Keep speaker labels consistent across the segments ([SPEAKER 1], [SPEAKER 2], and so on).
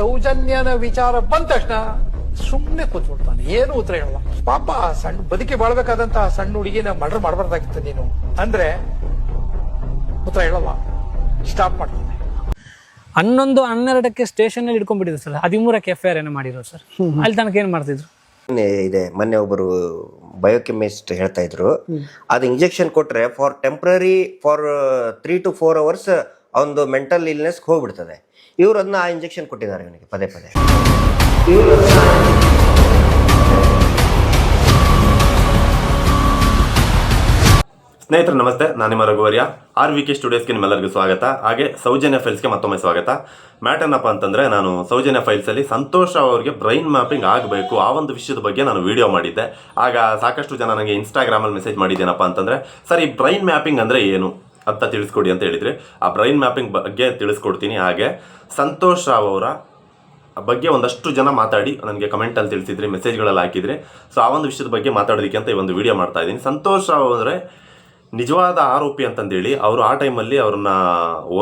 [SPEAKER 1] ಸೌಜನ್ಯನ ವಿಚಾರ ಬಂದ ತಕ್ಷಣ ಸುಮ್ಮನೆ ಕೂತ್ಬಿಡ್ತಾನೆ, ಏನು ಉತ್ತರ ಹೇಳಲ್ಲ. ಪಾಪ ಸಣ್ಣ ಬದುಕಿ ಬಾಳ್ಬೇಕಾದಂತ ಸಣ್ಣ ಹುಡುಗಿನ ಮರ್ಡರ್ ಮಾಡಬಾರ್ದಾಗಿತ್ತು ನೀನು ಅಂದ್ರೆ ಉತ್ತರ ಹೇಳಲ್ಲ, ಸ್ಟಾಪ್ ಮಾಡ್ತಾನೆ.
[SPEAKER 2] 11-12ಕ್ಕೆ ಸ್ಟೇಷನ್ ಅಲ್ಲಿ ಇಟ್ಕೊಂಡ್ಬಿಟ್ಟಿದ್ರು ಸರ್. 13ಕ್ಕೆ FIR ಏನೋ ಮಾಡಿದ್ರು ಸರ್. ಅಲ್ಲಿ ತನಕ ಏನ್ ಮಾಡ್ತಿದ್ರು
[SPEAKER 3] ಇದೆ. ಮೊನ್ನೆ ಒಬ್ಬರು ಬಯೋಕೆಮಿಸ್ಟ್ ಹೇಳ್ತಾ ಇದ್ರು, ಅದು ಇಂಜೆಕ್ಷನ್ ಕೊಟ್ರೆ for temporary for 3 to 4 hours ಅವನದು ಮೆಂಟಲ್ ಇಲ್ನೆಸ್ ಹೋಗ್ಬಿಡ್ತದೆ. ಇವ್ರು ಅದನ್ನ ಆ ಇಂಜೆಕ್ಷನ್ ಕೊಟ್ಟಿದ್ದಾರೆ ಇವನಿಗೆ ಪದೇ ಪದೇ.
[SPEAKER 4] ಸ್ನೇಹಿತರು ನಮಸ್ತೆ, ನಾನು ನಿಮ್ಮ ರಘುವರ್ಯ. RVK ಸ್ಟುಡಿಯೋಸ್ಗೆ ನಿಮ್ಮೆಲ್ಲರಿಗೂ ಸ್ವಾಗತ. ಹಾಗೆ ಸೌಜನ್ಯ ಫೈಲ್ಸ್ಗೆ ಮತ್ತೊಮ್ಮೆ ಸ್ವಾಗತ. ಮ್ಯಾಟ್ ಏನಪ್ಪ ಅಂತಂದರೆ, ನಾನು ಸೌಜನ್ಯ ಫೈಲ್ಸಲ್ಲಿ ಸಂತೋಷ್ ಅವರಿಗೆ ಬ್ರೈನ್ ಮ್ಯಾಪಿಂಗ್ ಆಗಬೇಕು ಆ ಒಂದು ವಿಷಯದ ಬಗ್ಗೆ ನಾನು ವಿಡಿಯೋ ಮಾಡಿದ್ದೆ. ಆಗ ಸಾಕಷ್ಟು ಜನ ನನಗೆ ಇನ್ಸ್ಟಾಗ್ರಾಮಲ್ಲಿ ಮೆಸೇಜ್ ಮಾಡಿದ್ದೇನಪ್ಪ ಅಂತಂದರೆ, ಸರ್ ಈ ಬ್ರೈನ್ ಮ್ಯಾಪಿಂಗ್ ಅಂದರೆ ಏನು ಅಂತ ತಿಳಿಸ್ಕೊಡಿ ಅಂತ ಹೇಳಿದರೆ, ಆ ಬ್ರೈನ್ ಮ್ಯಾಪಿಂಗ್ ಬಗ್ಗೆ ತಿಳಿಸ್ಕೊಡ್ತೀನಿ. ಹಾಗೆ ಸಂತೋಷ್ ರಾವ್ ಅವರ ಬಗ್ಗೆ ಒಂದಷ್ಟು ಜನ ಮಾತಾಡಿ ನನಗೆ ಕಮೆಂಟಲ್ಲಿ ತಿಳಿಸಿದ್ರಿ, ಮೆಸೇಜ್ಗಳಲ್ಲಿ ಹಾಕಿದ್ರಿ. ಸೊ ಆ ಒಂದು ವಿಷಯದ ಬಗ್ಗೆ ಮಾತಾಡೋದಕ್ಕೆ ಅಂತ ಈ ಒಂದು ವಿಡಿಯೋ ಮಾಡ್ತಾ ಇದ್ದೀನಿ. ಸಂತೋಷ್ ರಾವ್ ಅಂದರೆ ನಿಜವಾದ ಆರೋಪಿ ಅಂತಂದೇಳಿ ಅವರು ಆ ಟೈಮಲ್ಲಿ ಅವ್ರನ್ನ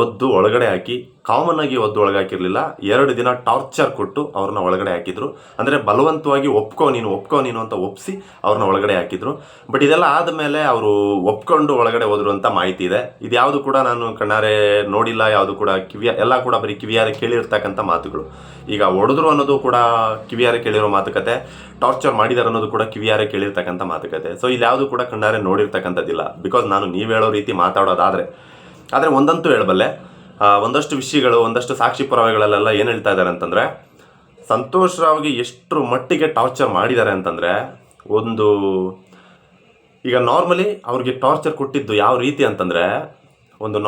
[SPEAKER 4] ಒದ್ದು ಒಳಗಡೆ ಹಾಕಿ, ಕಾಮನ್ ಆಗಿ ಒದ್ದು ಒಳಗೆ ಹಾಕಿರಲಿಲ್ಲ, 2 ದಿನ ಟಾರ್ಚರ್ ಕೊಟ್ಟು ಅವ್ರನ್ನ ಒಳಗಡೆ ಹಾಕಿದ್ರು. ಅಂದರೆ ಬಲವಂತವಾಗಿ ಒಪ್ಕೋ ನೀನು ಅಂತ ಒಪ್ಪಿಸಿ ಅವ್ರನ್ನ ಒಳಗಡೆ ಹಾಕಿದ್ರು. ಬಟ್ ಇದೆಲ್ಲ ಆದಮೇಲೆ ಅವರು ಒಪ್ಕೊಂಡು ಒಳಗಡೆ ಹೋದ್ರು ಅಂತ ಮಾಹಿತಿ ಇದೆ. ಇದು ಯಾವುದು ಕೂಡ ನಾನು ಕಣ್ಣಾರೆ ನೋಡಿಲ್ಲ, ಯಾವುದು ಕೂಡ ಎಲ್ಲ ಕೂಡ ಬರೀ ಕಿವಿಯಾರೆ ಕೇಳಿರ್ತಕ್ಕಂಥ ಮಾತುಗಳು. ಈಗ ಹೊಡೆದ್ರು ಅನ್ನೋದು ಕೂಡ ಕಿವಿಯಾರೆ ಕೇಳಿರೋ ಮಾತುಕತೆ, ಟಾರ್ಚರ್ ಮಾಡಿದಾರೆ ಅನ್ನೋದು ಕೂಡ ಕಿವಿಯಾರೆ ಕೇಳಿರ್ತಕ್ಕಂಥ ಮಾತುಕತೆ. ಸೊ ಇಲ್ಲಿ ಯಾವುದು ಕೂಡ ಕಣ್ಣಾರೆ ನೋಡಿರ್ತಕ್ಕಂಥದ್ದಿಲ್ಲ. ಬಿಕಾಸ್ ನಾನು ನೀವು ಹೇಳೋ ರೀತಿ ಮಾತಾಡೋದಾದರೆ ಒಂದಂತೂ ಹೇಳಬಲ್ಲೆ, ಒಂದಷ್ಟು ವಿಷಯಗಳು, ಒಂದಷ್ಟು ಸಾಕ್ಷಿ ಪುರಾವೆಗಳಲ್ಲೆಲ್ಲ ಏನು ಹೇಳ್ತಾ ಇದ್ದಾರೆ ಅಂತಂದರೆ, ಸಂತೋಷ್ ರಾವ್ಗೆ ಎಷ್ಟು ಮಟ್ಟಿಗೆ ಟಾರ್ಚರ್ ಮಾಡಿದ್ದಾರೆ ಅಂತಂದರೆ, ಈಗ ನಾರ್ಮಲಿ ಅವ್ರಿಗೆ ಟಾರ್ಚರ್ ಕೊಟ್ಟಿದ್ದು ಯಾವ ರೀತಿ ಅಂತಂದರೆ,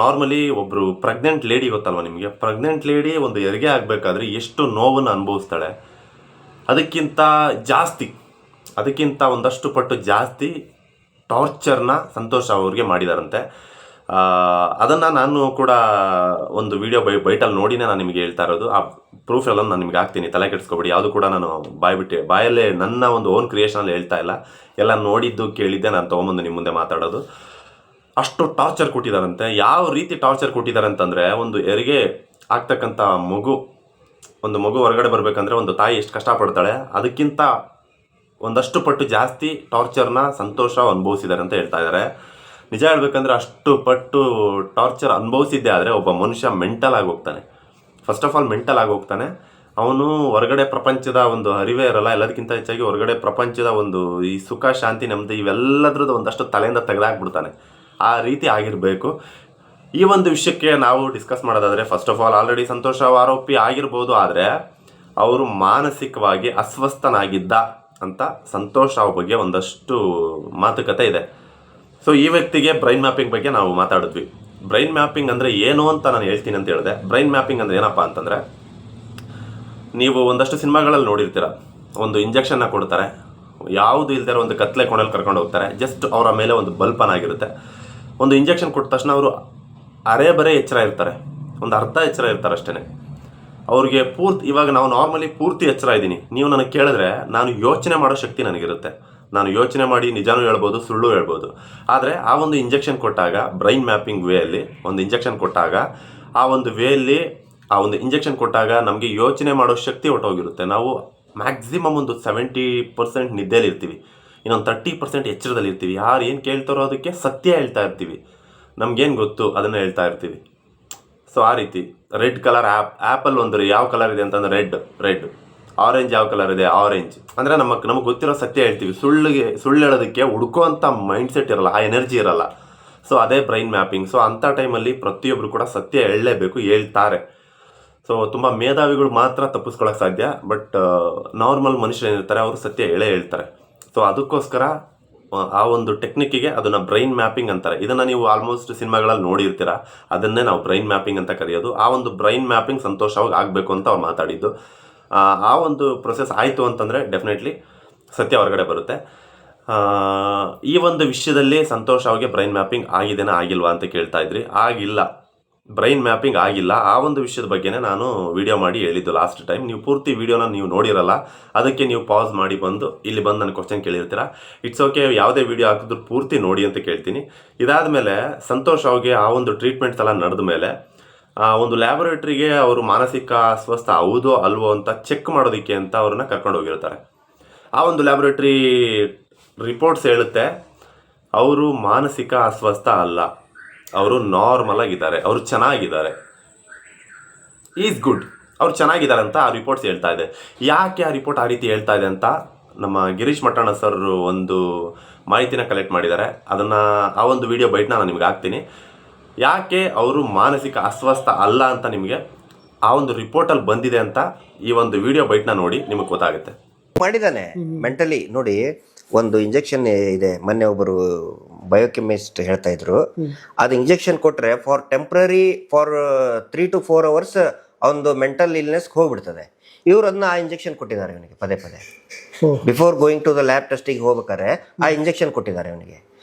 [SPEAKER 4] ನಾರ್ಮಲಿ ಒಬ್ಬರು ಪ್ರೆಗ್ನೆಂಟ್ ಲೇಡಿ ಗೊತ್ತಲ್ವ ನಿಮಗೆ, ಪ್ರೆಗ್ನೆಂಟ್ ಲೇಡಿ ಒಂದು ಹೆರಿಗೆ ಆಗಬೇಕಾದ್ರೆ ಎಷ್ಟು ನೋವನ್ನು ಅನುಭವಿಸ್ತಾಳೆ, ಅದಕ್ಕಿಂತ ಒಂದಷ್ಟು ಪಟ್ಟು ಜಾಸ್ತಿ ಟಾರ್ಚರ್ನ ಸಂತೋಷ್ ಅವ್ರಿಗೆ ಮಾಡಿದಾರಂತೆ. ಅದನ್ನು ನಾನು ಕೂಡ ಒಂದು ವಿಡಿಯೋ ಬೈಟಲ್ಲಿ ನೋಡಿನೇ ನಾನು ನಿಮಗೆ ಹೇಳ್ತಾ ಇರೋದು. ಆ ಪ್ರೂಫ್ ಎಲ್ಲ ನಾನು ನಿಮಗೆ ಹಾಕ್ತೀನಿ, ತಲೆ ಕೆಡಿಸ್ಕೊಬೇಡಿ. ಯಾವುದು ಕೂಡ ನಾನು ಬಾಯಲ್ಲೇ ನನ್ನ ಒಂದು ಓನ್ ಕ್ರಿಯೇಷನಲ್ಲಿ ಹೇಳ್ತಾ ಇಲ್ಲ, ಎಲ್ಲ ನೋಡಿದ್ದು ಕೇಳಿದ್ದೆ ನಾನು ತೊಗೊಂಬಂದು ನಿಮ್ಮ ಮುಂದೆ ಮಾತಾಡೋದು. ಅಷ್ಟು ಟಾರ್ಚರ್ ಕೊಟ್ಟಿದ್ದಾರಂತೆ. ಯಾವ ರೀತಿ ಟಾರ್ಚರ್ ಕೊಟ್ಟಿದ್ದಾರೆ ಅಂತಂದರೆ, ಒಂದು ಹೆರಿಗೆ ಆಗ್ತಕ್ಕಂಥ ಮಗು ಹೊರಗಡೆ ಬರಬೇಕಂದ್ರೆ ಒಂದು ತಾಯಿ ಎಷ್ಟು ಕಷ್ಟಪಡ್ತಾಳೆ, ಅದಕ್ಕಿಂತ ಒಂದಷ್ಟು ಪಟ್ಟು ಜಾಸ್ತಿ ಟಾರ್ಚರ್ನ ಸಂತೋಷ ಅನುಭವಿಸಿದ್ದಾರೆ ಅಂತ ಹೇಳ್ತಾ ಇದ್ದಾರೆ. ನಿಜ ಹೇಳ್ಬೇಕಂದ್ರೆ ಅಷ್ಟು ಪಟ್ಟು ಟಾರ್ಚರ್ ಅನುಭವಿಸಿದ್ದೆ ಆದರೆ ಒಬ್ಬ ಮನುಷ್ಯ ಮೆಂಟಲ್ ಆಗಿ ಹೋಗ್ತಾನೆ. ಫಸ್ಟ್ ಆಫ್ ಆಲ್ ಮೆಂಟಲ್ ಆಗಿ ಹೋಗ್ತಾನೆ. ಅವನು ಹೊರಗಡೆ ಪ್ರಪಂಚದ ಒಂದು ಅರಿವೇ ಇರಲ್ಲ. ಎಲ್ಲದಕ್ಕಿಂತ ಹೆಚ್ಚಾಗಿ ಹೊರಗಡೆ ಪ್ರಪಂಚದ ಒಂದು ಈ ಸುಖ ಶಾಂತಿ ನೆಮ್ಮದಿ ಇವೆಲ್ಲದ್ರದ್ದು ಒಂದಷ್ಟು ತಲೆಯಿಂದ ತೆಗೆದಾಕ್ಬಿಡ್ತಾನೆ. ಆ ರೀತಿ ಆಗಿರಬೇಕು. ಈ ಒಂದು ವಿಷಯಕ್ಕೆ ನಾವು ಡಿಸ್ಕಸ್ ಮಾಡೋದಾದರೆ, first of all already Santosh Rao ಆರೋಪಿ ಆಗಿರ್ಬೋದು, ಆದರೆ ಅವರು ಮಾನಸಿಕವಾಗಿ ಅಸ್ವಸ್ಥನಾಗಿದ್ದ ಅಂತ ಸಂತೋಷ್ ರಾವ್ ಬಗ್ಗೆ ಒಂದಷ್ಟು ಮಾತುಕತೆ ಇದೆ. ಸೊ ಈ ವ್ಯಕ್ತಿಗೆ ಬ್ರೈನ್ ಮ್ಯಾಪಿಂಗ್ ಬಗ್ಗೆ ನಾವು ಮಾತಾಡಿದ್ವಿ. ಬ್ರೈನ್ ಮ್ಯಾಪಿಂಗ್ ಅಂದರೆ ಏನು ಅಂತ ನಾನು ಹೇಳ್ತೀನಿ ಅಂತ ಹೇಳಿದೆ. ಬ್ರೈನ್ ಮ್ಯಾಪಿಂಗ್ ಅಂದರೆ ಏನಪ್ಪ ಅಂತಂದರೆ, ನೀವು ಒಂದಷ್ಟು ಸಿನಿಮಾಗಳಲ್ಲಿ ನೋಡಿರ್ತೀರ, ಒಂದು ಇಂಜೆಕ್ಷನ್ನ ಕೊಡ್ತಾರೆ, ಯಾವುದು ಇಲ್ದಿರೋ ಒಂದು ಕತ್ಲೆ ಕೋಣೆಯಲ್ಲಿ ಕರ್ಕೊಂಡು ಹೋಗ್ತಾರೆ. ಜಸ್ಟ್ ಅವರ ಮೇಲೆ ಒಂದು ಬಲ್ಪನಾಗಿರುತ್ತೆ. ಒಂದು ಇಂಜೆಕ್ಷನ್ ಕೊಟ್ಟ ತಕ್ಷಣ ಅವರು ಅರೆ ಎಚ್ಚರ ಇರ್ತಾರೆ, ಒಂದು ಅರ್ಧ ಎಚ್ಚರ ಇರ್ತಾರೆ ಅಷ್ಟೇ. ಅವ್ರಿಗೆ ಇವಾಗ ನಾವು ನಾರ್ಮಲಿ ಪೂರ್ತಿ ಎಚ್ಚರ ಇದ್ದೀನಿ, ನೀವು ನನಗೆ ಕೇಳಿದ್ರೆ ನಾನು ಯೋಚನೆ ಮಾಡೋ ಶಕ್ತಿ ನನಗಿರುತ್ತೆ. ನಾನು ಯೋಚನೆ ಮಾಡಿ ನಿಜಾನೂ ಹೇಳ್ಬೋದು, ಸುಳ್ಳು ಹೇಳ್ಬೋದು. ಆದರೆ ಆ ಒಂದು ಇಂಜೆಕ್ಷನ್ ಕೊಟ್ಟಾಗ, ಬ್ರೈನ್ ಮ್ಯಾಪಿಂಗ್ ವೇಯಲ್ಲಿ ಒಂದು ಇಂಜೆಕ್ಷನ್ ಕೊಟ್ಟಾಗ, ಆ ಒಂದು ಇಂಜೆಕ್ಷನ್ ಕೊಟ್ಟಾಗ ನಮಗೆ ಯೋಚನೆ ಮಾಡೋ ಶಕ್ತಿ ಹೊಟ್ಟೋಗಿರುತ್ತೆ. ನಾವು ಮ್ಯಾಕ್ಸಿಮಮ್ ಒಂದು 70% ನಿದ್ದೆಯಲ್ಲಿರ್ತೀವಿ, ಇನ್ನೊಂದು 30% ಎಚ್ಚರದಲ್ಲಿರ್ತೀವಿ. ಯಾರು ಏನು ಕೇಳ್ತಾರೋ ಅದಕ್ಕೆ ಸತ್ಯ ಹೇಳ್ತಾ ಇರ್ತೀವಿ, ನಮಗೇನು ಗೊತ್ತು ಅದನ್ನು ಹೇಳ್ತಾ ಇರ್ತೀವಿ. ಸೊ ಆ ರೀತಿ ರೆಡ್ ಕಲರ್ ಆ್ಯಪಲ್ ಒಂದು ಯಾವ ಕಲರ್ ಇದೆ ಅಂತಂದರೆ ರೆಡ್, ಆರೆಂಜ್ ಯಾವ ಕಲರ್ ಇದೆ ಆರೆಂಜ್. ಅಂದರೆ ನಮಗೆ ಗೊತ್ತಿರೋ ಸತ್ಯ ಹೇಳ್ತೀವಿ. ಸುಳ್ಳು ಹೇಳೋದಕ್ಕೆ ಹುಡ್ಕೋಂಥ ಮೈಂಡ್ಸೆಟ್ ಇರಲ್ಲ, ಆ ಎನರ್ಜಿ ಇರಲ್ಲ. ಸೊ ಅದೇ ಬ್ರೈನ್ ಮ್ಯಾಪಿಂಗ್. ಸೊ ಅಂಥ ಟೈಮಲ್ಲಿ ಪ್ರತಿಯೊಬ್ಬರು ಕೂಡ ಸತ್ಯ ಹೇಳಲೇಬೇಕು, ಹೇಳ್ತಾರೆ. ಸೊ ತುಂಬ ಮೇಧಾವಿಗಳು ಮಾತ್ರ ತಪ್ಪಿಸ್ಕೊಳ್ಳೋಕೆ ಸಾಧ್ಯ. ಬಟ್ ನಾರ್ಮಲ್ ಮನುಷ್ಯರು ಏನಿರ್ತಾರೆ ಅವರು ಸತ್ಯ ಹೇಳ್ತಾರೆ. ಸೊ ಅದಕ್ಕೋಸ್ಕರ ಆ ಒಂದು ಟೆಕ್ನಿಕ್ಕಿಗೆ ಅದನ್ನು ಬ್ರೈನ್ ಮ್ಯಾಪಿಂಗ್ ಅಂತಾರೆ. ಇದನ್ನು ನೀವು ಆಲ್ಮೋಸ್ಟ್ ಸಿನಿಮಾಗಳಲ್ಲಿ ನೋಡಿರ್ತೀರ, ಅದನ್ನೇ ನಾವು ಬ್ರೈನ್ ಮ್ಯಾಪಿಂಗ್ ಅಂತ ಕರೆಯೋದು. ಆ ಒಂದು ಬ್ರೈನ್ ಮ್ಯಾಪಿಂಗ್ ಸಂತೋಷವಾಗಿ ಆಗಬೇಕು ಅಂತ ಅವ್ರು ಮಾತಾಡಿದ್ದು. ಆ ಒಂದು ಪ್ರೊಸೆಸ್ ಆಯಿತು ಅಂತಂದರೆ ಡೆಫಿನೆಟ್ಲಿ ಸತ್ಯ ಹೊರಗಡೆ ಬರುತ್ತೆ. ಈ ಒಂದು ವಿಷಯದಲ್ಲಿ ಸಂತೋಷ್ ಅವ್ರಿಗೆ ಬ್ರೈನ್ ಮ್ಯಾಪಿಂಗ್ ಆಗಿದೆನಾ ಆಗಿಲ್ವಾ ಅಂತ ಕೇಳ್ತಾ ಇದ್ರಿ. ಆಗಿಲ್ಲ, ಬ್ರೈನ್ ಮ್ಯಾಪಿಂಗ್ ಆಗಿಲ್ಲ. ಆ ಒಂದು ವಿಷಯದ ಬಗ್ಗೆನೇ ನಾನು ವಿಡಿಯೋ ಮಾಡಿ ಹೇಳಿದ್ದು ಲಾಸ್ಟ್ ಟೈಮ್. ನೀವು ಪೂರ್ತಿ ವಿಡಿಯೋನ ನೀವು ನೋಡಿರಲ್ಲ, ಅದಕ್ಕೆ ನೀವು ಪಾಸ್ ಮಾಡಿ ಇಲ್ಲಿ ಬಂದು ನನ್ನ ಕ್ವಶನ್ ಕೇಳಿರ್ತೀರ. ಇಟ್ಸ್ ಓಕೆ, ಯಾವುದೇ ವಿಡಿಯೋ ಹಾಕಿದ್ರು ಪೂರ್ತಿ ನೋಡಿ ಅಂತ ಕೇಳ್ತೀನಿ. ಇದಾದ ಮೇಲೆ ಸಂತೋಷ್ ಅವ್ರಿಗೆ ಆ ಒಂದು ಟ್ರೀಟ್ಮೆಂಟ್ಸ್ ಎಲ್ಲ ನಡೆದ ಮೇಲೆ ಒಂದು ಲ್ಯಾಬೊರೇಟ್ರಿಗೆ ಅವರು ಮಾನಸಿಕ ಅಸ್ವಸ್ಥ ಹೌದೋ ಅಲ್ವೋ ಅಂತ ಚೆಕ್ ಮಾಡೋದಕ್ಕೆ ಅಂತ ಅವ್ರನ್ನ ಕರ್ಕೊಂಡು ಹೋಗಿರ್ತಾರೆ. ಆ ಒಂದು ಲ್ಯಾಬೊರೇಟ್ರಿ ರಿಪೋರ್ಟ್ಸ್ ಹೇಳುತ್ತೆ ಅವರು ಮಾನಸಿಕ ಅಸ್ವಸ್ಥ ಅಲ್ಲ, ಅವರು ನಾರ್ಮಲ್ ಆಗಿದ್ದಾರೆ, ಅವರು ಚೆನ್ನಾಗಿದ್ದಾರೆ, ಈಸ್ ಗುಡ್, ಅವ್ರು ಚೆನ್ನಾಗಿದ್ದಾರೆ ಅಂತ ಆ ರಿಪೋರ್ಟ್ಸ್ ಹೇಳ್ತಾ ಇದೆ. ಯಾಕೆ ಆ ರಿಪೋರ್ಟ್ ಆ ರೀತಿ ಹೇಳ್ತಾ ಇದೆ ಅಂತ ನಮ್ಮ ಗಿರೀಶ್ ಮಟ್ಟಣ್ಣ ಸರ್ ಒಂದು ಮಾಹಿತಿನ ಕಲೆಕ್ಟ್ ಮಾಡಿದ್ದಾರೆ. ಆ ಒಂದು ವಿಡಿಯೋ ಬೈಟ್ನ ನಾನು ನಿಮ್ಗೆ ಹಾಕ್ತೀನಿ. ಯಾಕೆ ಅವರು ಮಾನಸಿಕ ಅಸ್ವಸ್ಥ ಅಲ್ಲ ಅಂತ ನಿಮಗೆ ಆ ಒಂದು ರಿಪೋರ್ಟಲ್ಲಿ ಬಂದಿದೆ ಅಂತ ಈ ಒಂದು ವಿಡಿಯೋ ಬೈಟ್ನ ನೋಡಿ ನಿಮಗೆ ಗೊತ್ತಾಗುತ್ತೆ.
[SPEAKER 3] ಮಾಡಿದ್ದಾನೆ ಮೆಂಟಲಿ. ನೋಡಿ, ಒಂದು ಇಂಜೆಕ್ಷನ್ ಇದೆ, ಮೊನ್ನೆ ಒಬ್ಬರು ಬಯೋಕೆಮಿಸ್ಟ್ ಹೇಳ್ತಾ ಇದ್ರು, ಅದು ಇಂಜೆಕ್ಷನ್ ಕೊಟ್ರೆ for temporary for 3 to 4 hours ಅವನದು ಮೆಂಟಲ್ ಇಲ್ನೆಸ್ ಹೋಗ್ಬಿಡ್ತದೆ. ಇವ್ರು ಅದನ್ನ ಆ ಇಂಜೆಕ್ಷನ್ ಕೊಟ್ಟಿದ್ದಾರೆ ಇವನಿಗೆ ಪದೇ ಪದೇ. Before going to the lab ಟೆಸ್ಟಿಗೆ ಹೋಗ್ಬೇಕಾದ್ರೆ ಆ ಇಂಜೆಕ್ಷನ್ ಕೊಟ್ಟಿದ್ದಾರೆ ಅವನಿಗೆ.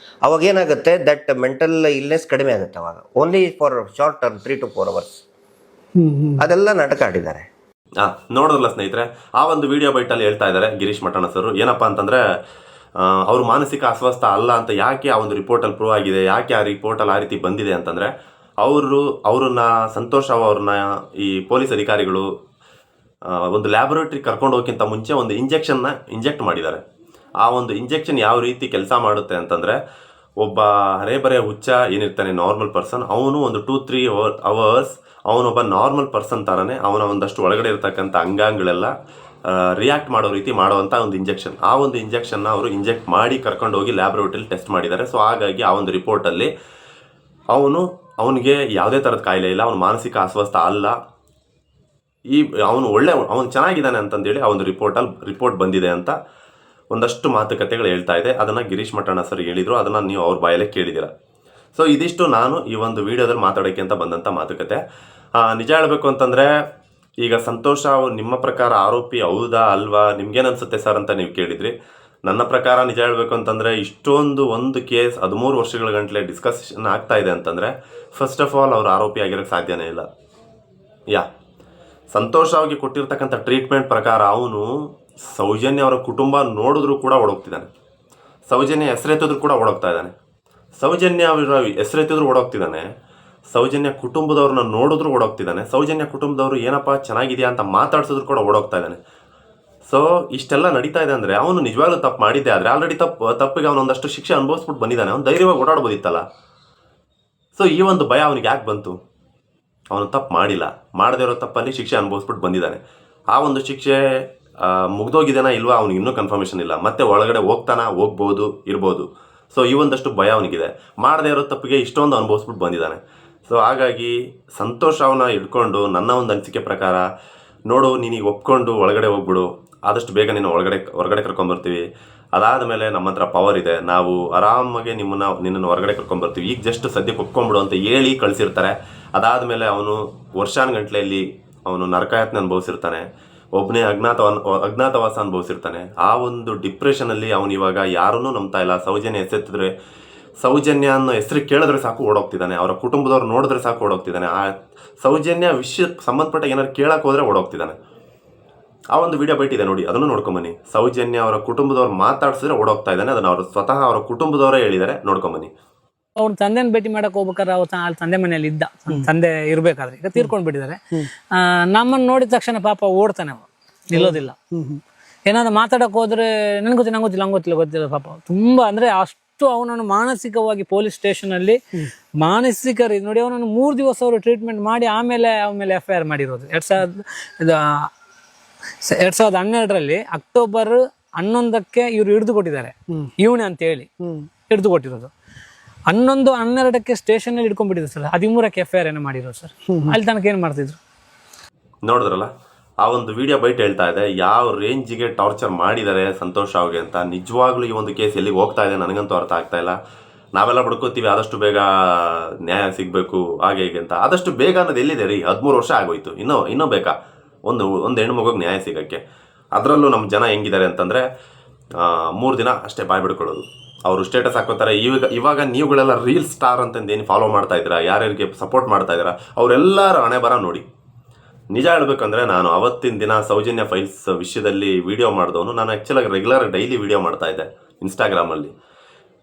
[SPEAKER 3] ಅವಾಗ ಏನಾಗುತ್ತೆ, ದಟ್ ಮೆಂಟಲ್ ಇಲ್ನೆಸ್ ಕಡಿಮೆ ಆಗುತ್ತೆ ಅವಾಗ, only for short term 3 to 4 hours. ಅದೆಲ್ಲ ನಾಟಕ ಆಡಿದ್ದಾರೆ.
[SPEAKER 4] ನೋಡಿದ್ರಲ್ಲ ಸ್ನೇಹಿತರೆ, ಆ ಒಂದು ವಿಡಿಯೋ ಬೈಟಲ್ಲಿ ಹೇಳ್ತಾ ಇದ್ದಾರೆ ಗಿರೀಶ್ ಮಟ್ಟಣ್ಣ ಸರ್. ಏನಪ್ಪಾ ಅಂತಂದ್ರೆ ಅವರು ಮಾನಸಿಕ ಅಸ್ವಸ್ಥ ಅಲ್ಲ ಅಂತ ಯಾಕೆ ಆ ಒಂದು ರಿಪೋರ್ಟಲ್ಲಿ ಪ್ರೂವ್ ಆಗಿದೆ, ಯಾಕೆ ಆ ರಿಪೋರ್ಟಲ್ಲಿ ಆ ರೀತಿ ಬಂದಿದೆ ಅಂತಂದ್ರೆ ಅವ್ರನ್ನ ಸಂತೋಷ್ ಅವ್ರನ್ನ ಈ ಪೊಲೀಸ್ ಅಧಿಕಾರಿಗಳು ಒಂದು ಲ್ಯಾಬೊರೇಟ್ರಿ ಕರ್ಕೊಂಡು ಹೋಗೋಕ್ಕಿಂತ ಮುಂಚೆ ಒಂದು ಇಂಜೆಕ್ಟ್ ಮಾಡಿದ್ದಾರೆ. ಆ ಒಂದು ಇಂಜೆಕ್ಷನ್ ಯಾವ ರೀತಿ ಕೆಲಸ ಮಾಡುತ್ತೆ ಅಂತಂದರೆ, ಒಬ್ಬ ಹರೇಬರೆ ಹುಚ್ಚ ಏನಿರ್ತಾನೆ ನಾರ್ಮಲ್ ಪರ್ಸನ್, ಅವನು ಒಂದು 2-3 hours ಅವನೊಬ್ಬ ನಾರ್ಮಲ್ ಪರ್ಸನ್ ಥರನೇ ಅವನ ಒಂದಷ್ಟು ಒಳಗಡೆ ಇರ್ತಕ್ಕಂಥ ಅಂಗಾಂಗಗಳೆಲ್ಲ ರಿಯಾಕ್ಟ್ ಮಾಡೋ ರೀತಿ ಮಾಡುವಂಥ ಒಂದು ಇಂಜೆಕ್ಷನ್. ಆ ಒಂದು ಇಂಜೆಕ್ಷನ್ನ ಅವರು ಇಂಜೆಕ್ಟ್ ಮಾಡಿ ಕರ್ಕೊಂಡು ಹೋಗಿ ಲ್ಯಾಬೊರೇಟ್ರಿಲಿ ಟೆಸ್ಟ್ ಮಾಡಿದ್ದಾರೆ. ಸೊ ಹಾಗಾಗಿ ಆ ಒಂದು ರಿಪೋರ್ಟಲ್ಲಿ ಅವನಿಗೆ ಯಾವುದೇ ಥರದ ಕಾಯಿಲೆ ಇಲ್ಲ, ಅವನು ಮಾನಸಿಕ ಅಸ್ವಸ್ಥ ಅಲ್ಲ, ಅವನು ಚೆನ್ನಾಗಿದ್ದಾನೆ ಅಂತಂದೇಳಿ ಆ ಒಂದು ರಿಪೋರ್ಟ್ ಬಂದಿದೆ ಅಂತ ಒಂದಷ್ಟು ಮಾತುಕತೆಗಳು ಹೇಳ್ತಾ ಇದೆ. ಅದನ್ನು ಗಿರೀಶ್ ಮಟ್ಟಣ್ಣ ಸರ್ ಹೇಳಿದರು, ಅದನ್ನು ನೀವು ಅವ್ರ ಬಾಯಲ್ಲೇ ಕೇಳಿದ್ದೀರ. ಸೊ ಇದಿಷ್ಟು ನಾನು ಈ ಒಂದು ವಿಡಿಯೋದಲ್ಲಿ ಮಾತಾಡೋಕ್ಕೆ ಅಂತ ಬಂದಂಥ ಮಾತುಕತೆ. ನಿಜ ಹೇಳಬೇಕು ಅಂತಂದರೆ, ಈಗ ಸಂತೋಷ ನಿಮ್ಮ ಪ್ರಕಾರ ಆರೋಪಿ ಹೌದಾ ಅಲ್ವಾ, ನಿಮ್ಗೇನು ಅನಿಸುತ್ತೆ ಸರ್ ಅಂತ ನೀವು ಕೇಳಿದ್ರಿ. ನನ್ನ ಪ್ರಕಾರ ನಿಜ ಹೇಳಬೇಕು ಅಂತಂದರೆ, ಇಷ್ಟೊಂದು ಒಂದು ಕೇಸ್ 13 ವರ್ಷಗಳ ಗಂಟಲೆ ಡಿಸ್ಕಷನ್ ಆಗ್ತಾ ಇದೆ ಅಂತಂದರೆ, ಫಸ್ಟ್ ಆಫ್ ಆಲ್ ಅವ್ರು ಆರೋಪಿ ಆಗಿರೋಕ್ಕೆ ಸಾಧ್ಯನೇ ಇಲ್ಲ. ಸಂತೋಷ್ ಅವ್ರಿಗೆ ಕೊಟ್ಟಿರ್ತಕ್ಕಂಥ ಟ್ರೀಟ್ಮೆಂಟ್ ಪ್ರಕಾರ ಅವನು ಸೌಜನ್ಯ ಅವರ ಕುಟುಂಬ ನೋಡಿದ್ರು ಕೂಡ ಓಡೋಗ್ತಿದ್ದಾನೆ, ಸೌಜನ್ಯ ಹೆಸರೆತ್ತಿದ್ರು ಕೂಡ ಓಡೋಗ್ತಾ ಇದ್ದಾನೆ, ಸೌಜನ್ಯ ಅವರ ಹೆಸರೆತ್ತಿದ್ರು ಓಡೋಗ್ತಿದ್ದಾನೆ, ಸೌಜನ್ಯ ಕುಟುಂಬದವ್ರನ್ನ ನೋಡಿದ್ರು ಓಡೋಗ್ತಿದ್ದಾನೆ, ಸೌಜನ್ಯ ಕುಟುಂಬದವರು ಏನಪ್ಪ ಚೆನ್ನಾಗಿದೆಯಾ ಅಂತ ಮಾತಾಡ್ಸಿದ್ರು ಕೂಡ ಓಡೋಗ್ತಾ ಇದ್ದಾನೆ. ಸೊ ಇಷ್ಟೆಲ್ಲ ನಡೀತಾ ಇದೆ ಅಂದರೆ ಅವನು ನಿಜವಾಗ್ಲೂ ತಪ್ಪು ಮಾಡಿದ್ದೆ. ಆದರೆ ಆಲ್ರೆಡಿ ತಪ್ಪಿಗೆ ಅವನೊಂದಷ್ಟು ಶಿಕ್ಷೆ ಅನುಭವಿಸ್ಬಿಟ್ಟು ಬಂದಿದ್ದಾನೆ, ಅವ್ನು ಧೈರ್ಯವಾಗಿ ಓಡಾಡ್ಬೋದಿತ್ತಲ್ಲ. ಸೊ ಈ ಒಂದು ಭಯ ಅವನಿಗೆ ಯಾಕೆ ಬಂತು? ಅವನು ತಪ್ಪು ಮಾಡಿಲ್ಲ, ಮಾಡದೇ ಇರೋ ತಪ್ಪಲ್ಲಿ ಶಿಕ್ಷೆ ಅನುಭವಿಸ್ಬಿಟ್ಟು ಬಂದಿದ್ದಾನೆ. ಆ ಒಂದು ಶಿಕ್ಷೆ ಮುಗ್ದೋಗಿದೆನಾ ಇಲ್ವಾ ಅವ್ನಿಗೆ ಇನ್ನೂ ಕನ್ಫರ್ಮೇಷನ್ ಇಲ್ಲ. ಮತ್ತೆ ಒಳಗಡೆ ಹೋಗ್ಬೋದು ಇರ್ಬೋದು. ಸೊ ಈ ಒಂದಷ್ಟು ಭಯ ಅವನಿಗಿದೆ. ಮಾಡದೇ ಇರೋ ತಪ್ಪಿಗೆ ಇಷ್ಟೊಂದು ಅನುಭವಿಸ್ಬಿಟ್ಟು ಬಂದಿದ್ದಾನೆ. ಸೊ ಹಾಗಾಗಿ ಸಂತೋಷ್ ಅವನ್ನ ಹಿಡ್ಕೊಂಡು ನನ್ನ ಒಂದು ಅನಿಸಿಕೆ ಪ್ರಕಾರ, ನೋಡು ನೀನೀಗ ಒಪ್ಕೊಂಡು ಒಳಗಡೆ ಹೋಗ್ಬಿಡು, ಆದಷ್ಟು ಬೇಗ ನೀನು ಹೊರಗಡೆ ಕರ್ಕೊಂಬರ್ತೀವಿ. ಅದಾದ ಮೇಲೆ ನಮ್ಮ ಹತ್ರ ಪವರ್ ಇದೆ, ನಾವು ಆರಾಮಾಗಿ ನಿನ್ನನ್ನು ಹೊರಗಡೆ ಕರ್ಕೊಂಬರ್ತೀವಿ, ಈಗ ಜಸ್ಟ್ ಸದ್ಯಕ್ಕೆ ಒಪ್ಕೊಂಬಿಡು ಅಂತ ಹೇಳಿ ಕಳಿಸಿರ್ತಾರೆ. ಅದಾದ ಮೇಲೆ ಅವನು ವರ್ಷಾನುಗಂಟ್ಲೆಯಲ್ಲಿ ಅವನು ನರಕಯಾತನೆ ಅನುಭವಿಸಿರ್ತಾನೆ, ಒಬ್ಬನೇ ಅಜ್ಞಾತವಾಸ ಅನುಭವಿಸಿರ್ತಾನೆ. ಆ ಒಂದು ಡಿಪ್ರೆಷನಲ್ಲಿ ಅವನು ಇವಾಗ ಯಾರನ್ನೂ ನಂಬ್ತಾ ಇಲ್ಲ. ಸೌಜನ್ಯ ಹೆಸೆತ್ತಿದ್ರೆ, ಸೌಜನ್ಯ ಅನ್ನೋ ಹೆಸರು ಕೇಳಿದ್ರೆ ಸಾಕು ಓಡೋಗ್ತಿದ್ದಾನೆ, ಅವರ ಕುಟುಂಬದವ್ರು ನೋಡಿದ್ರೆ ಸಾಕು ಓಡೋಗ್ತಿದ್ದಾನೆ. ಆ ಸೌಜನ್ಯ ವಿಷಯಕ್ಕೆ ಸಂಬಂಧಪಟ್ಟ ಏನಾದ್ರು ಕೇಳಕ್ಕೆ ಹೋದರೆ ಓಡೋಗ್ತಿದ್ದಾನೆ. ಆ ಒಂದು ವಿಡಿಯೋ ಬೈಟಿದೆ ನೋಡಿ, ಅದನ್ನು ನೋಡ್ಕೊಂಬನ್ನಿ. ಸೌಜನ್ಯ ಅವರ ಕುಟುಂಬದವ್ರು ಮಾತಾಡ್ಸಿದ್ರೆ ಓಡೋಗ್ತಾ ಇದ್ದಾನೆ, ಅದನ್ನು ಅವರು ಸ್ವತಃ ಅವರ ಕುಟುಂಬದವರೇ ಹೇಳಿದ್ದಾರೆ, ನೋಡ್ಕೊಂಬನ್ನಿ.
[SPEAKER 2] ಅವ್ರ ತಂದೆನ ಭೇಟಿ ಮಾಡಕ್ ಹೋಗ್ಬೇಕಾದ್ರೆ ಅಲ್ಲಿ ತಂದೆ ಮನೇಲಿ ಇದ್ದ, ತಂದೆ ಇರ್ಬೇಕಾದ್ರೆ, ಈಗ ತೀರ್ಕೊಂಡ್ ಬಿಟ್ಟಿದ್ದಾರೆ. ನಮ್ಮನ್ನ ನೋಡಿದ ತಕ್ಷಣ ಪಾಪ ಓಡ್ತಾನೆ, ನಿಲ್ಲೋದಿಲ್ಲ. ಏನಾದ್ರು ಮಾತಾಡಕ್ ಹೋದ್ರೆ ಗೊತ್ತಿಲ್ಲ ಪಾಪ. ತುಂಬಾ ಅಂದ್ರೆ ಅಷ್ಟು ಅವನನ್ನು ಮಾನಸಿಕವಾಗಿ ಪೊಲೀಸ್ ಸ್ಟೇಷನ್ ಅಲ್ಲಿ ಮಾನಸಿಕ ನೋಡಿ, ಅವನನ್ನು 3 ದಿವಸ ಅವರು ಟ್ರೀಟ್ಮೆಂಟ್ ಮಾಡಿ ಆಮೇಲೆ FIR ಮಾಡಿರೋದು. 2012 ಅಕ್ಟೋಬರ್ 11ಕ್ಕೆ ಇವ್ರು ಹಿಡಿದು ಕೊಟ್ಟಿದ್ದಾರೆ, ಇವನೇ ಅಂತ ಹೇಳಿ ಹಿಡಿದು ಕೊಟ್ಟಿರೋದು. 11-12ಕ್ಕೆ ಸ್ಟೇಷನ್ ಅಲ್ಲಿ ಹಿಡ್ಕೊಂಡ್ಬಿಟ್ಟಿದ್ರು ಸರ್. 13ಕ್ಕೆ FIR ಮಾಡಿರೋದು ಸರ್. ಅಲ್ಲಿ ತನಕ ಏನ್ ಮಾಡ್ತಿದ್ರು
[SPEAKER 4] ನೋಡಿದ್ರಲ್ಲ. ಆ ಒಂದು ವಿಡಿಯೋ ಬೈಟ್ ಹೇಳ್ತಾ ಇದೆ ಯಾವ ರೇಂಜಿಗೆ ಟಾರ್ಚರ್ ಮಾಡಿದ್ದಾರೆ ಸಂತೋಷ್ ಅವ್ರಿಗೆ ಅಂತ. ನಿಜವಾಗ್ಲೂ ಈ ಒಂದು ಕೇಸ್ ಎಲ್ಲಿಗೆ ಹೋಗ್ತಾ ಇದೆ ನನಗಂತೂ ಅರ್ಥ ಆಗ್ತಾ ಇಲ್ಲ. ನಾವೆಲ್ಲ ಬಡ್ಕೋತೀವಿ ಆದಷ್ಟು ಬೇಗ ನ್ಯಾಯ ಸಿಗಬೇಕು ಹಾಗೆ ಹೀಗೆ ಅಂತ. ಆದಷ್ಟು ಬೇಗ ಅನ್ನೋದು ಎಲ್ಲಿದೆ ರೀ? 13 ವರ್ಷ ಆಗೋಯ್ತು, ಇನ್ನೂ ಬೇಕಾ ಒಂದು ಹೆಣ್ಣು ಮಗುಗೆ ನ್ಯಾಯ ಸಿಗೋಕ್ಕೆ? ಅದರಲ್ಲೂ ನಮ್ಮ ಜನ ಹೆಂಗಿದ್ದಾರೆ ಅಂತಂದರೆ 3 ದಿನ ಅಷ್ಟೇ ಬಾಯ್ ಬಿಡ್ಕೊಳ್ಳೋದು. ಅವರು ಸ್ಟೇಟಸ್ ಹಾಕೋತಾರೆ. ಇವಾಗ ನೀವುಗಳೆಲ್ಲ ರೀಲ್ ಸ್ಟಾರ್ ಅಂತಂದೇನು ಫಾಲೋ ಮಾಡ್ತಾ ಇದ್ದೀರಾ, ಯಾರ್ಯಾರಿಗೆ ಸಪೋರ್ಟ್ ಮಾಡ್ತಾ ಇದ್ದೀರಾ, ಅವರೆಲ್ಲರ ಹಣೆ ಬರ ನೋಡಿ. ನಿಜ ಹೇಳ್ಬೇಕಂದ್ರೆ ನಾನು ಅವತ್ತಿನ ದಿನ ಸೌಜನ್ಯ ಫೈಲ್ಸ್ ವಿಷಯದಲ್ಲಿ ವಿಡಿಯೋ ಮಾಡಿದವನು. ನಾನು ಆ್ಯಕ್ಚುಲಾಗಿ ರೆಗ್ಯುಲರ್ ಡೈಲಿ ವಿಡಿಯೋ ಮಾಡ್ತಾ ಇದ್ದೆ ಇನ್ಸ್ಟಾಗ್ರಾಮಲ್ಲಿ.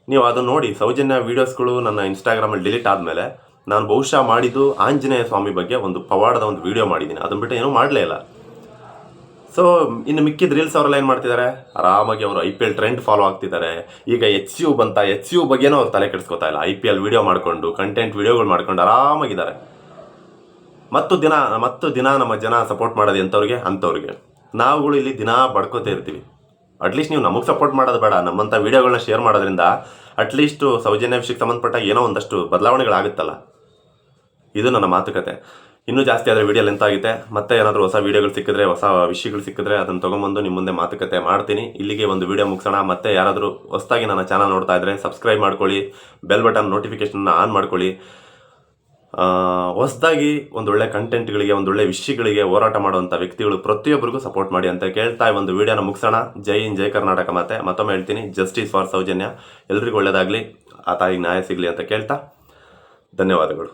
[SPEAKER 4] ನೀವು ಅದನ್ನು ನೋಡಿ, ಸೌಜನ್ಯ ವೀಡಿಯೋಸ್ಗಳು ನನ್ನ ಇನ್ಸ್ಟಾಗ್ರಾಮಲ್ಲಿ ಡಿಲೀಟ್ ಆದಮೇಲೆ ನಾನು ಬಹುಶಃ ಮಾಡಿದ್ದು ಆಂಜನೇಯ ಸ್ವಾಮಿ ಬಗ್ಗೆ ಒಂದು ಪವಾಡದ ಒಂದು ವಿಡಿಯೋ ಮಾಡಿದ್ದೀನಿ, ಅದನ್ನ ಬಿಟ್ಟು ಏನೂ ಮಾಡಲೇ ಇಲ್ಲ. ಸೊ ಇನ್ನು ಮಿಕ್ಕಿದ ರೀಲ್ಸ್ ಅವರೆಲ್ಲ ಏನು ಮಾಡ್ತಿದ್ದಾರೆ, ಆರಾಮಾಗಿ ಅವರು IPL ಟ್ರೆಂಡ್ ಫಾಲೋ ಆಗ್ತಿದ್ದಾರೆ. ಈಗ HCU ಬಂತ, HCU ಬಗ್ಗೆನೂ ಅವ್ರು ತಲೆ ಕೆಡಿಸ್ಕೊತಾ ಇಲ್ಲ. IPL ವಿಡಿಯೋ ಮಾಡಿಕೊಂಡು ಕಂಟೆಂಟ್ ವಿಡಿಯೋಗಳು ಮಾಡ್ಕೊಂಡು ಆರಾಮಾಗಿದ್ದಾರೆ. ಮತ್ತು ದಿನ ನಮ್ಮ ಜನ ಸಪೋರ್ಟ್ ಮಾಡೋದು ಅಂಥವ್ರಿಗೆ ನಾವುಗಳು ಇಲ್ಲಿ ದಿನ ಬಡ್ಕೋತಾ ಇರ್ತೀವಿ. ಅಟ್ಲೀಸ್ಟ್ ನೀವು ನಮಗೆ ಸಪೋರ್ಟ್ ಮಾಡೋದು ಬೇಡ, ನಮ್ಮಂಥ ವಿಡಿಯೋಗಳನ್ನ ಶೇರ್ ಮಾಡೋದ್ರಿಂದ ಅಟ್ಲೀಸ್ಟು ಸೌಜನ್ಯ ವಿಷಯಕ್ಕೆ ಸಂಬಂಧಪಟ್ಟ ಏನೋ ಒಂದಷ್ಟು ಬದಲಾವಣೆಗಳಾಗುತ್ತಲ್ಲ. ಇದು ನನ್ನ ಮಾತುಕತೆ. ಇನ್ನೂ ಜಾಸ್ತಿ ಆದರೆ ವಿಡಿಯೋ ಲೆಂತ್ ಆಗುತ್ತೆ. ಮತ್ತೆ ಏನಾದರೂ ಹೊಸ ವಿಡಿಯೋಗಳು ಸಿಕ್ಕಿದ್ರೆ, ಹೊಸ ವಿಷಯಗಳು ಸಿಕ್ಕಿದ್ರೆ ಅದನ್ನು ತೊಗೊಂಬಂದು ನಿಮ್ಮ ಮುಂದೆ ಮಾತುಕತೆ ಮಾಡ್ತೀನಿ. ಇಲ್ಲಿಗೆ ಒಂದು ವಿಡಿಯೋ ಮುಗಿಸೋಣ. ಮತ್ತೆ ಯಾರಾದರೂ ಹೊಸದಾಗಿ ನನ್ನ ಚಾನಲ್ ನೋಡ್ತಾ ಇದ್ದರೆ ಸಬ್ಸ್ಕ್ರೈಬ್ ಮಾಡ್ಕೊಳ್ಳಿ, ಬೆಲ್ ಬಟನ್ ನೋಟಿಫಿಕೇಷನ್ನ ಆನ್ ಮಾಡ್ಕೊಳ್ಳಿ. ಹೊಸದಾಗಿ ಒಂದೊಳ್ಳೆ ಕಂಟೆಂಟ್ಗಳಿಗೆ, ಒಂದೊಳ್ಳೆ ವಿಷಯಗಳಿಗೆ ಹೋರಾಟ ಮಾಡುವಂಥ ವ್ಯಕ್ತಿಗಳು ಪ್ರತಿಯೊಬ್ಬರಿಗೂ ಸಪೋರ್ಟ್ ಮಾಡಿ ಅಂತ ಕೇಳ್ತಾ ಒಂದು ವಿಡಿಯೋನ ಮುಗಿಸೋಣ. ಜೈ ಹಿಂದ್, ಜೈ ಕರ್ನಾಟಕ. ಮತ್ತೊಮ್ಮೆ ಹೇಳ್ತೀನಿ, ಜಸ್ಟಿಸ್ ಫಾರ್ ಸೌಜನ್ಯ. ಎಲ್ರಿಗೂ ಒಳ್ಳೆಯದಾಗಲಿ, ಆ ತಾಯಿಗೆ ನ್ಯಾಯ ಸಿಗಲಿ ಅಂತ ಕೇಳ್ತಾ ಧನ್ಯವಾದಗಳು.